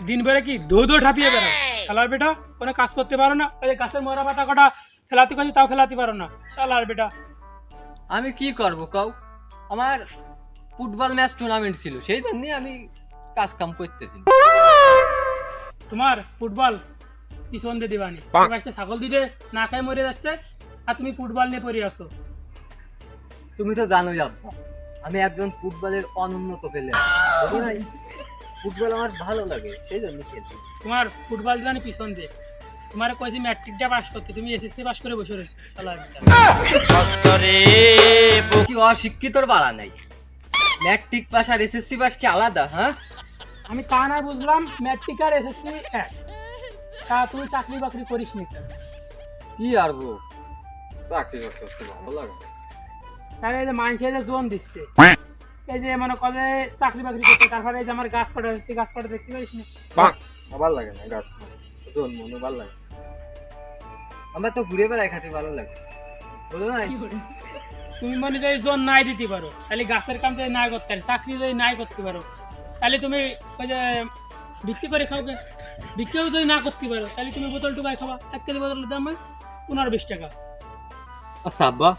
দিন ভরে কি ধো ধো ঠাপিয়ে বেড়াও শালার বেটা, কোনো কাজ করতে পারো না, ওই যে গাছের মরা পাতা কটা ফেলাতে কাজ তাও ফেলাতে পারো না শালার বেটা। আমি কি করব কও, আমার ফুটবল ম্যাচ টুর্নামেন্ট ছিল, সেই জন্যই আমি কাজ কাম করতেছি। তোমার ফুটবল পিছন দিয়ে দিবানি, আজকে ছাগল দিতে না খাই মরে যাচ্ছে আর তুমি ফুটবল নিয়ে পড়ে আসো। তুমি তো জানোই আব্বা, আমি একজন ফুটবলের অনুন্নত প্লেয়ার, বুঝো নাই? ফুটবল আমার ভালো লাগে, সেই জন্য খেলছি। তোমার ফুটবল দিবানি পিছন দিয়ে, তোমার কয়েছি ম্যাট্রিকটা পাস করতে, তুমি এসএসসি পাস করে বসে রয়েছো শালার বেটা। কি অশিক্ষিতর বাড়া নাই, ম্যাট্রিক পাস আর এসএসসি পাস কি আলাদা? হ্যাঁ, আমি তা না বুঝলাম, ম্যাট্রিক আর এসএসসি এক, তা তুই চাকরি বাকরি করিস নি কেন? কি আর গো, চাকরি করতে ভালো লাগে। তাহলে এই যে মানুষের যে জোন দিচ্ছে, এই যে মনে করে চাকরি বাকরি করতে, তারপরে এই যে আমার গাছ কাটা হচ্ছে, গাছ কাটা দেখতে পারিস না? ভালো লাগে না গাছ, জোন মনে ভালো লাগে। আমার তো ঘুরে বেড়াই খাতে ভালো লাগে, বুঝো না? তুমি মনে যদি জোন নাই দিতে পারো, তাহলে গাছের কাম যদি নাই করতে পারো, চাকরি যদি নাই করতে পারো, তাহলে তুমি ওই যে বিক্রি করে খাও, বিক্রিও যদি না করতে পারো, তাহলে তুমি বোতল টুকায় খাবা। 1 কেজি বোতলের দাম 15-20 টাকা। আচ্ছা আব্বা,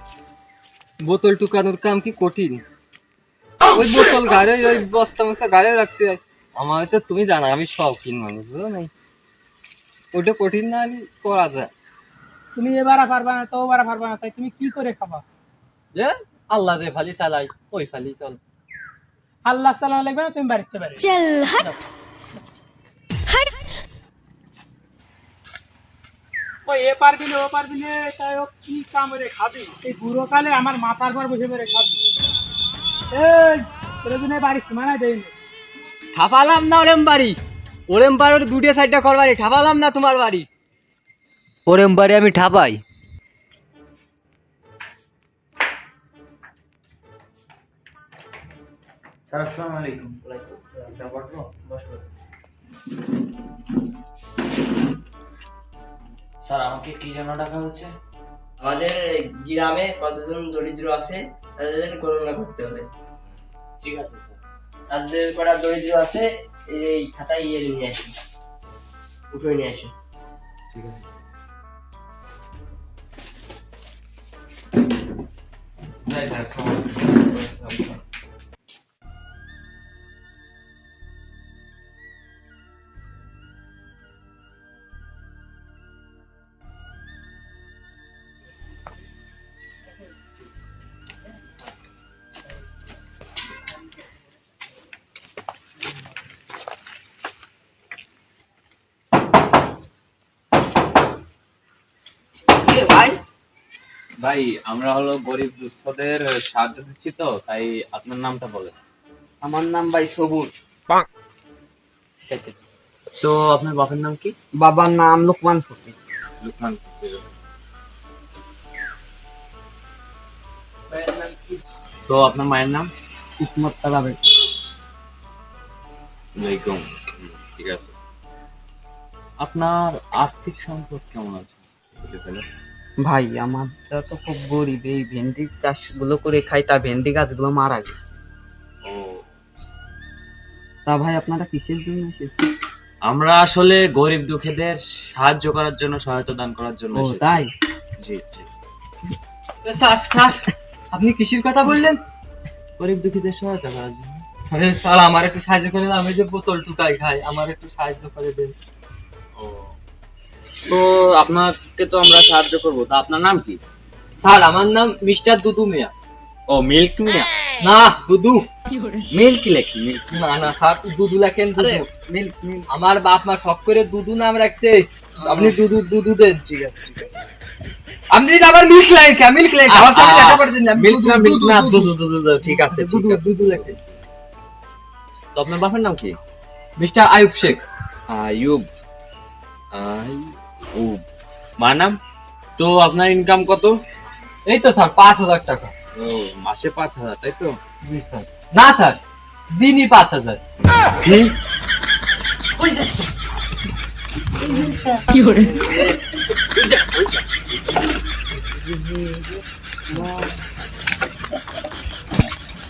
বোতল টুকানোর কাম কি কঠিন? ওই বোতল গাড়ি, ওই বস্তা মস্তা গাড়ি রাখতে হয়। আমার তো তুমি জানো আমি শৌখিন মানুষ, বুঝো নাই? ওইটা কঠিন না হলে করা যায়। তুমি এবারে পারবা না, তো ওবারে পারবা না, তাই তুমি কি করে খাবা? যে আল্লাহ যে ফালি চালাই ওই ফালি চল। আল্লাহ সালাম লাগবে না, তুমি বাড়িতে পারবে। ওই এ পারবি না ও পারবি না, তাই ও কি কাম রে খাবি? এই বুড়ো কালে আমার মাথার পর বসে পড়ে খাবি। এই তোর দিনে বাড়ি সীমানা দেয়নি। ঠাপালাম না ওরেম বাড়ি, ওরেম বাড়ির দুটো সাইডটা করবারি, ঠাপালাম না তোমার বাড়ি। ওরেম বাড়ি আমি ঠাপাই। স্যার আসসালামু আলাইকুম। স্যার আমাকে কি জন্য ডাকা হচ্ছে? আমাদের গ্রামে কতজন দরিদ্র আছে তাদের গণনা করতে হবে। ঠিক আছে স্যার। তাদের কটা দরিদ্র আছে এই খাতায় ইয়ে নিয়ে আসি, উঠে নিয়ে আসি। ঠিক আছে। যাই স্যার, আসসালামু আলাইকুম। ভাই ভাই আমরা হলো গরিব দুস্থদের সাহায্য দিচ্ছি, তো তাই আপনার নামটা বলেন। আমার নাম ভাই সবুর। তো আপনার বাবার নাম কি? বাবার নাম লোকমান ফকির। লুকমান। তো আপনার মায়ের নাম? কিসমত তালাবে। ওয়ালাইকুম। ঠিক আছে। আপনার আর্থিক সম্পদ কেমন আছে? ভাই আমারটা তো খুব গরিব, এই ভেন্ডি চাষ গুলো করে খাই, তা ভেন্ডি গাছগুলো মারা গেছে। ও, তা ভাই আপনারা কিসের জন্য এসেছেন? আমরা আসলে গরিব দুঃখীদের সাহায্য করার জন্য, সহায়তা দান করার জন্য ও এসেছি। তাই? জি জি। স্যার স্যার, আপনি কিসের কথা বললেন? গরিব দুঃখীদের সহায়তা করার জন্য। আরে স্যার, আমার একটু সাহায্য করে দেন, আমি যে বোতল টুকাই খাই, আমার একটু সাহায্য করে দেন। ও, তো আপনাকে তো আমরা সাহায্য করবো, তা আপনার নাম কি? স্যার আমার নাম মিস্টার দুদু মিয়া। ও, মিল্ক মিয়া। না, দুদু। মিল্ক লেখি, মিল্ক। না না স্যার, দুদু লেখেন, দুদু। Milk milk. আমার বাপ মা শখ করে দুদু নাম রাখছে, আপনি দুদু দুদু দেন। ঠিক আছে ঠিক আছে। আপনি যদি আবার মিল্ক লেখা, মিল্ক লেখা আমার সাথে দেখা করে দিন না। মিল্ক না, মিল্ক না, দুধ দুধ দুধ। ঠিক আছে ঠিক দুদু আছে। দুদু লেখেন। তো আপনার বাপের নাম কি? মিস্টার আয়ুব শেখ। আয়ুব। আয়ুব। মার নাম? তো আপনার ইনকাম কত? এই তো স্যার 5,000 টাকা। ও, মাসে 5,000, তাই তো? জি স্যার। না স্যার, দিনই 5,000। কি করে? কি